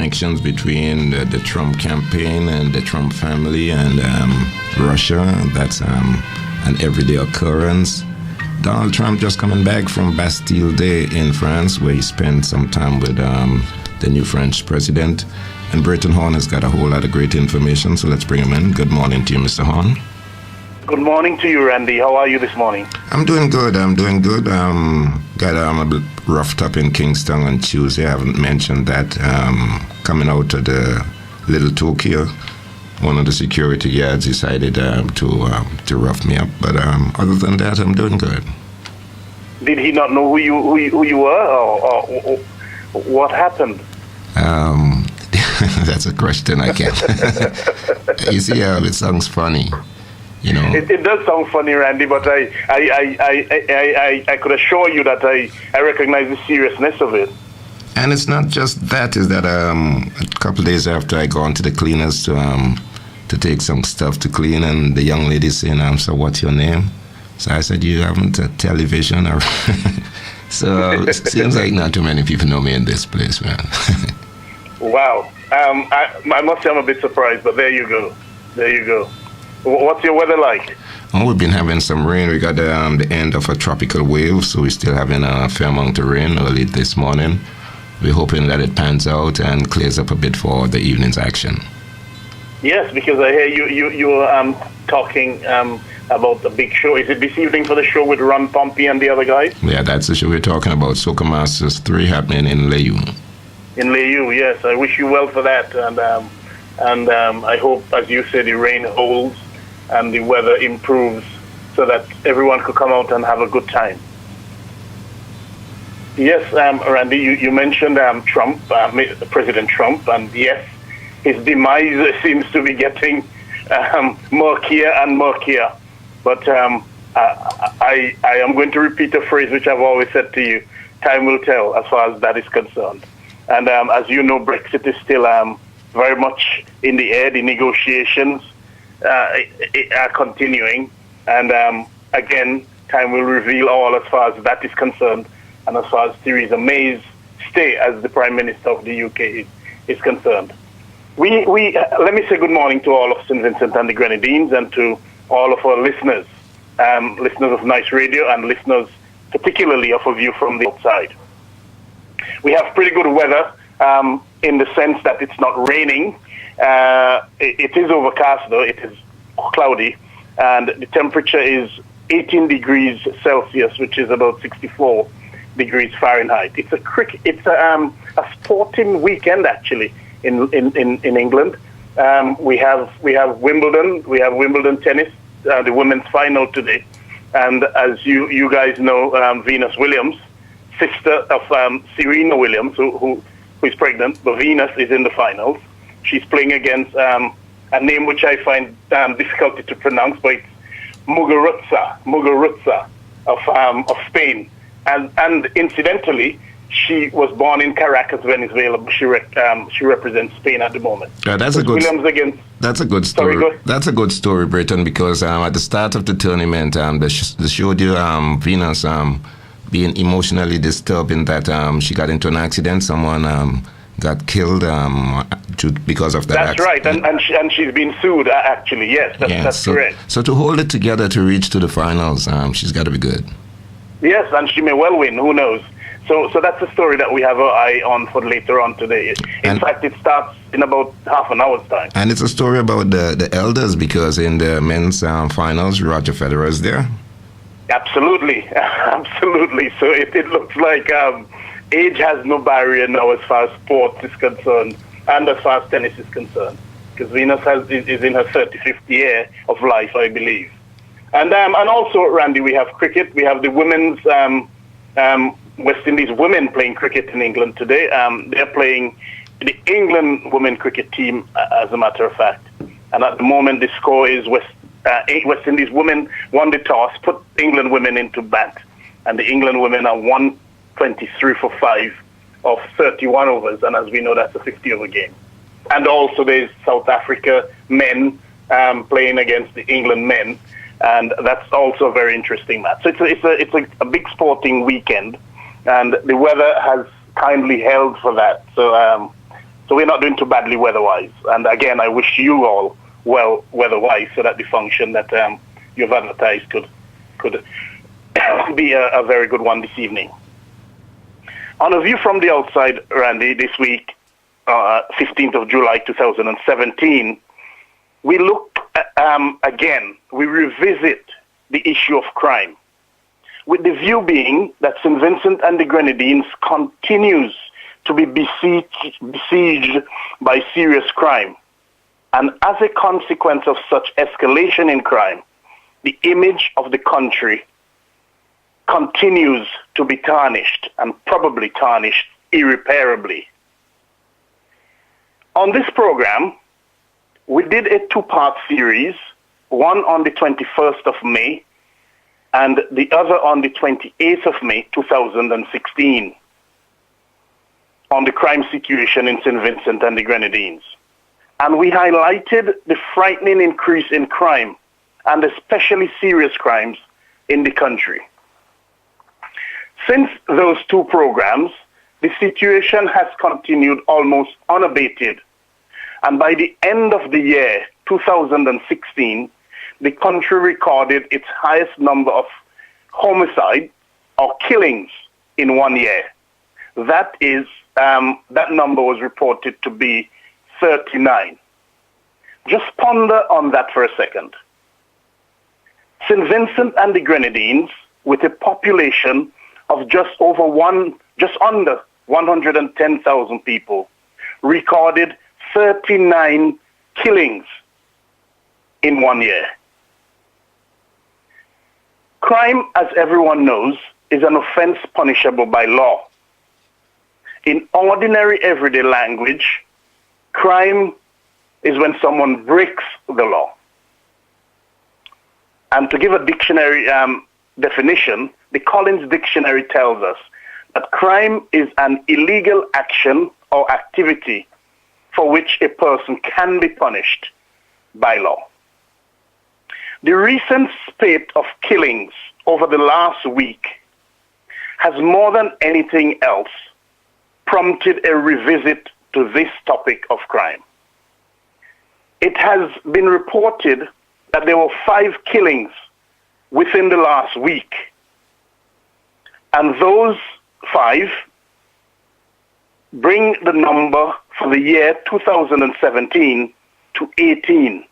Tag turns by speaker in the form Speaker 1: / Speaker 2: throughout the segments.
Speaker 1: connections between the Trump campaign and the Trump family and Russia. That's an everyday occurrence. Donald Trump just coming back from Bastille Day in France, where he spent some time with the new French president. And Britton Horn has got a whole lot of great information, so let's bring him in. Good morning to you, Mr. Horn.
Speaker 2: Good morning to you, Randy. How are you this morning?
Speaker 1: I'm doing good. Got a bit roughed up in Kingston on Tuesday. I haven't mentioned that. Coming out of the Little Tokyo, one of the security guards decided to rough me up. But other than that, I'm doing good.
Speaker 2: Did he not know who you were, or what happened?
Speaker 1: That's a question I can't. You see how it sounds funny. You know,
Speaker 2: it does sound funny, Randy, but I could assure you that I recognize the seriousness of it.
Speaker 1: And it's not just that. Is that a couple of days after I gone to the cleaners to take some stuff to clean, and the young lady saying, "So what's your name?" So I said, "You haven't a television?" Or so it seems like not too many people know me in this place, man.
Speaker 2: Wow. I must say I'm a bit surprised, but there you go. There you go. What's your weather like?
Speaker 1: Oh, we've been having some rain. We got the end of a tropical wave, so we're still having a fair amount of rain early this morning. We're hoping that it pans out and clears up a bit for the evening's action.
Speaker 2: Yes, because I hear you talking about the big show. Is it this evening for the show with Ron Pompey and the other guys?
Speaker 1: Yeah, that's the show we're talking about. Soca Masters 3 happening in Layou.
Speaker 2: In Layou, yes. I wish you well for that, and I hope, as you said, the rain holds and the weather improves so that everyone could come out and have a good time. Yes, Randy, you mentioned Trump, President Trump, and yes, his demise seems to be getting murkier and murkier. But I am going to repeat a phrase which I've always said to you: time will tell as far as that is concerned. And as you know, Brexit is still very much in the air. The negotiations are continuing. And again, time will reveal all as far as that is concerned, and as far as Theresa May's stay as the Prime Minister of the UK is concerned. We let me say good morning to all of St. Vincent and the Grenadines, and to all of our listeners, listeners of Nice Radio, and listeners particularly of a view from the outside. We have pretty good weather in the sense that it's not raining. It is overcast, though. It is cloudy, and the temperature is 18 degrees Celsius, which is about 64 degrees Fahrenheit. It's a sporting weekend actually in England. We have Wimbledon. We have Wimbledon tennis, the women's final today, and as you guys know, Venus Williams, sister of Serena Williams, who is pregnant, but Venus is in the finals. She's playing against a name which I find difficult to pronounce, but it's Muguruza of Spain. And incidentally, she was born in Caracas, Venezuela, but she represents Spain at the moment.
Speaker 1: Yeah, that's a good story.
Speaker 2: Sorry,
Speaker 1: that's a good story, Britton, because at the start of the tournament, they showed you Venus being emotionally disturbed in that she got into an accident. Someone got killed because of that.
Speaker 2: That's
Speaker 1: accident.
Speaker 2: right, and she's been sued. Actually, yes, that's correct.
Speaker 1: So to hold it together to reach to the finals, she's got to be good.
Speaker 2: Yes, and she may well win. Who knows? So that's a story that we have our eye on for later on today. In fact, it starts in about half an hour's time.
Speaker 1: And it's a story about the elders, because in the men's finals, Roger Federer is there.
Speaker 2: Absolutely, absolutely. So it looks like age has no barrier now as far as sports is concerned, and as far as tennis is concerned, because Venus is in her 35th year of life, I believe. And also, Randy, we have cricket. We have the women's West Indies women playing cricket in England today. They're playing the England women cricket team, as a matter of fact. And at the moment, the score is West Indies women won the toss, put England women into bat, and the England women are 123 for 5 of 31 overs, and as we know, that's a 50-over game. And also, there's South Africa men playing against the England men, and that's also a very interesting match. So it's a big sporting weekend, and the weather has kindly held for that. So So we're not doing too badly weather-wise. And again, I wish you all well weather-wise, so that the function that you've advertised could be a very good one this evening. On a view from the outside, Randy, this week, 15th of July 2017, we look again, we revisit the issue of crime, with the view being that St. Vincent and the Grenadines continues to be besieged by serious crime. And as a consequence of such escalation in crime, the image of the country continues to be tarnished, and probably tarnished irreparably. On this program, we did a two-part series, one on the 21st of May and the other on the 28th of May 2016, on the crime situation in St. Vincent and the Grenadines. And we highlighted the frightening increase in crime, and especially serious crimes, in the country. Since those two programs, the situation has continued almost unabated. And by the end of the year 2016, the country recorded its highest number of homicide or killings in 1 year. That is, that number was reported to be 39. Just ponder on that for a second. St. Vincent and the Grenadines, with a population of just under 110,000 people, recorded 39 killings in 1 year. Crime, as everyone knows, is an offense punishable by law. In ordinary everyday language, crime is when someone breaks the law. And to give a dictionary definition, the Collins Dictionary tells us that crime is an illegal action or activity for which a person can be punished by law. The recent spate of killings over the last week has more than anything else prompted a revisit to this topic of crime. It has been reported that there were 5 killings within the last week. And those 5 bring the number for the year 2017 to 18.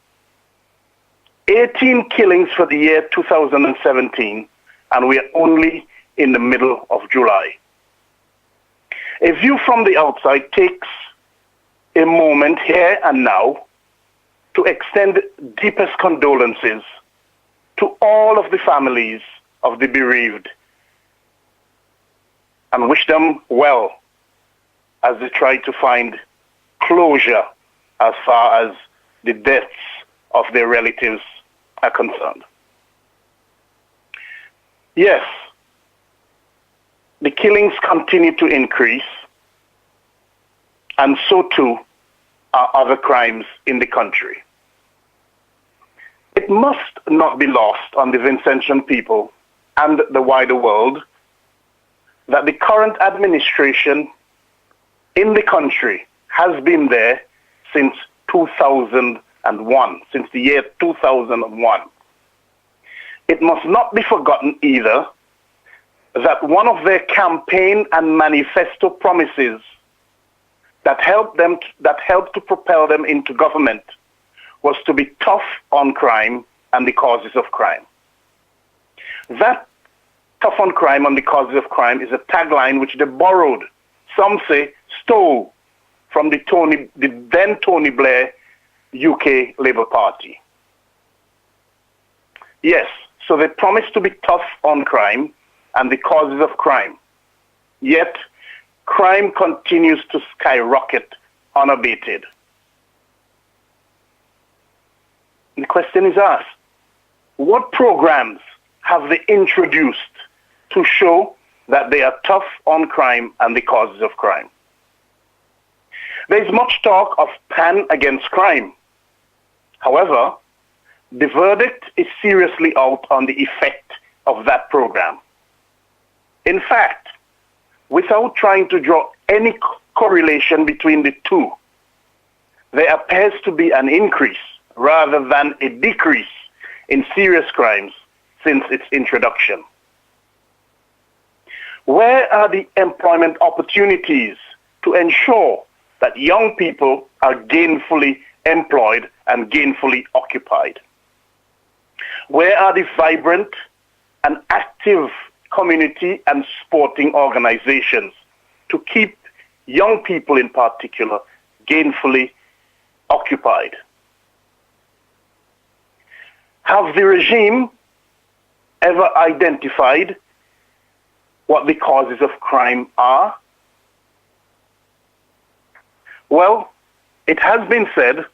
Speaker 2: 18 killings for the year 2017, and we are only in the middle of July. A view from the outside takes a moment here and now to extend deepest condolences to all of the families of the bereaved and wish them well as they try to find closure as far as the deaths of their relatives are concerned. Yes, the killings continue to increase, and so too are other crimes in the country. It must not be lost on the Vincentian people and the wider world that the current administration in the country has been there since 2001, since the year 2001. It must not be forgotten either that one of their campaign and manifesto promises that helped to propel them into government was to be tough on crime and the causes of crime. That tough on crime and the causes of crime is a tagline which they borrowed, some say stole, from the then Tony Blair UK Labour Party. Yes, so they promised to be tough on crime and the causes of crime. Yet, crime continues to skyrocket unabated. The question is asked, what programs have they introduced to show that they are tough on crime and the causes of crime? There is much talk of pan against crime. However, the verdict is seriously out on the effect of that program. In fact, without trying to draw any correlation between the two, there appears to be an increase rather than a decrease in serious crimes since its introduction. Where are the employment opportunities to ensure that young people are gainfully employed and gainfully occupied? Where are the vibrant and active community and sporting organizations to keep young people in particular gainfully occupied? Have the regime ever identified what the causes of crime are? Well, it has been said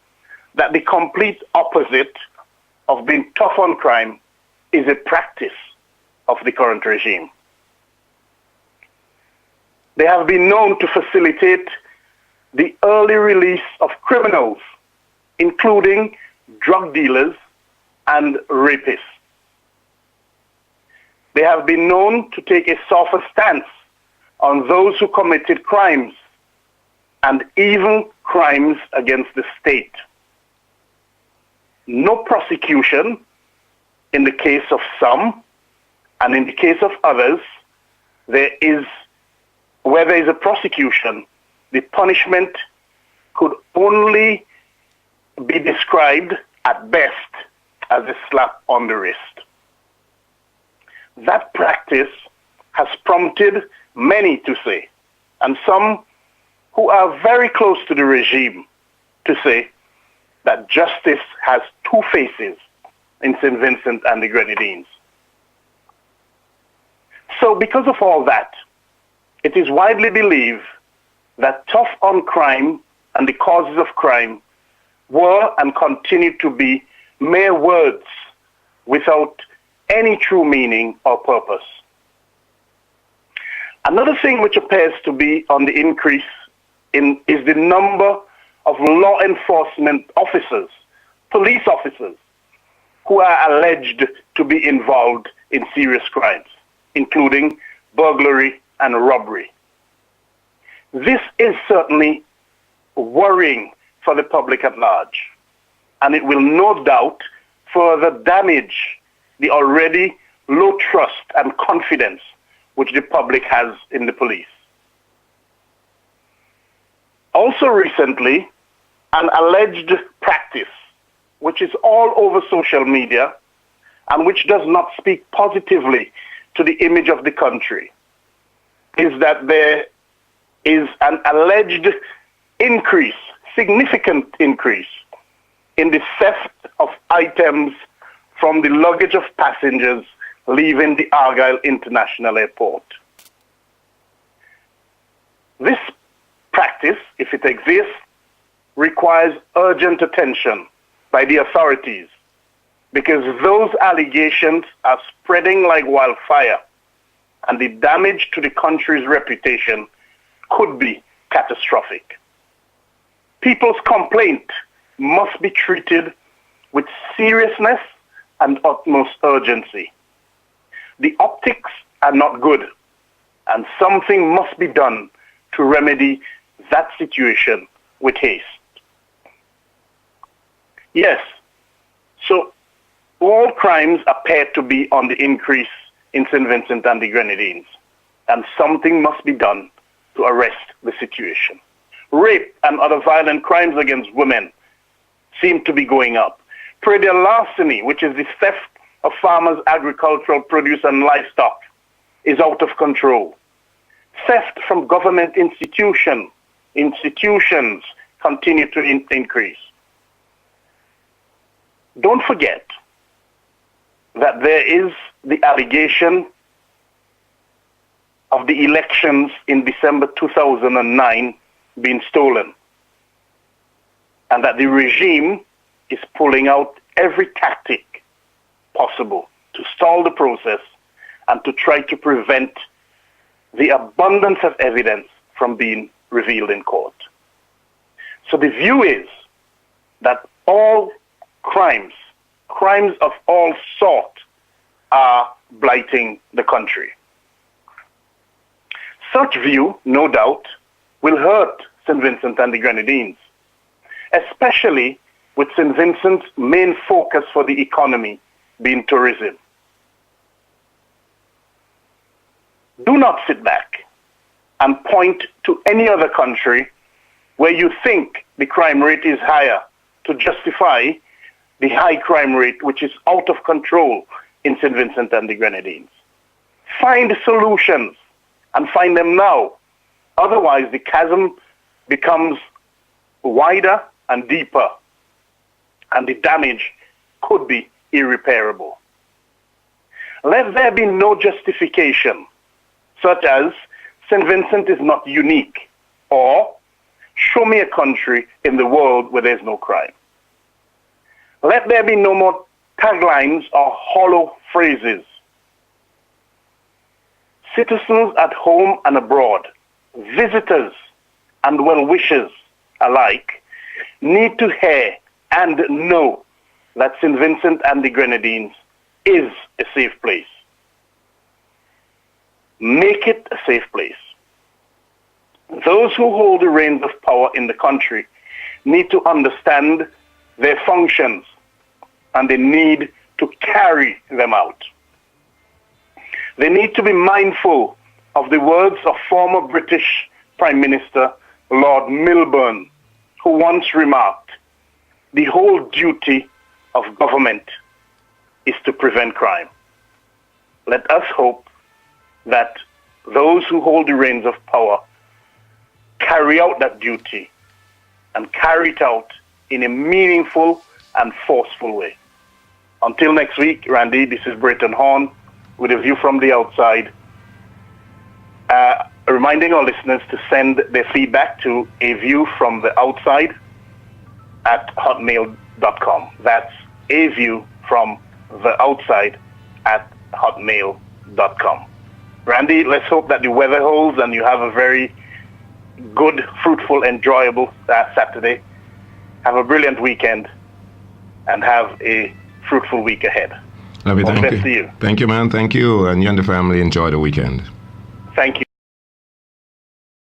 Speaker 2: that the complete opposite of being tough on crime is a practice of the current regime. They have been known to facilitate the early release of criminals, including drug dealers and rapists. They have been known to take a softer stance on those who committed crimes and even crimes against the state. No prosecution in the case of some, and in the case of others, where there is a prosecution, the punishment could only be described at best as a slap on the wrist. That practice has prompted many to say, and some who are very close to the regime to say, that justice has two faces in St. Vincent and the Grenadines. So because of all that, it is widely believed that tough on crime and the causes of crime were and continue to be mere words without any true meaning or purpose. Another thing which appears to be on the increase is the number of law enforcement officers, police officers, who are alleged to be involved in serious crimes, including burglary and robbery. This is certainly worrying for the public at large, and it will no doubt further damage the already low trust and confidence which the public has in the police. Also recently, an alleged practice, which is all over social media and which does not speak positively to the image of the country, is that there is an alleged increase, significant increase, in the theft of items from the luggage of passengers leaving the Argyle International Airport. This practice, if it exists, requires urgent attention by the authorities because those allegations are spreading like wildfire and the damage to the country's reputation could be catastrophic. People's complaint must be treated with seriousness and utmost urgency. The optics are not good, and something must be done to remedy that situation with haste. Yes, so all crimes appear to be on the increase in St. Vincent and the Grenadines, and something must be done to arrest the situation. Rape and other violent crimes against women seem to be going up. Predial larceny, which is the theft of farmers' agricultural produce and livestock, is out of control. Theft from government institutions continue to increase. Don't forget that there is the allegation of the elections in December 2009 being stolen, and that the regime is pulling out every tactic possible to stall the process and to try to prevent the abundance of evidence from being revealed in court. So the view is that all crimes of all sort, are blighting the country. Such view, no doubt, will hurt St. Vincent and the Grenadines. especially with St. Vincent's main focus for the economy being tourism. Do not sit back and point to any other country where you think the crime rate is higher to justify the high crime rate which is out of control in St. Vincent and the Grenadines. Find solutions and find them now. Otherwise, the chasm becomes wider and deeper, and the damage could be irreparable. Let there be no justification, such as St. Vincent is not unique, or show me a country in the world where there's no crime. Let there be no more taglines or hollow phrases. Citizens at home and abroad, visitors and well-wishers alike, need to hear and know that St. Vincent and the Grenadines is a safe place. Make it a safe place. Those who hold the reins of power in the country need to understand their functions, and they need to carry them out. They need to be mindful of the words of former British Prime Minister Lord Milburn, who once remarked, "The whole duty of government is to prevent crime." Let us hope that those who hold the reins of power carry out that duty and carry it out in a meaningful and forceful way. Until next week, Randy, this is Brayton Horn with a view from the outside. Reminding our listeners to send their feedback to aviewfromtheoutside@hotmail.com. That's aviewfromtheoutside@hotmail.com. Randy, let's hope that the weather holds and you have a very good, fruitful, enjoyable Saturday. Have a brilliant weekend and have a fruitful week ahead.
Speaker 1: Love you,
Speaker 2: All the
Speaker 1: thank
Speaker 2: best
Speaker 1: you.
Speaker 2: to you.
Speaker 1: Thank you, man. Thank you. And you and the family enjoy the weekend.
Speaker 2: Thank you.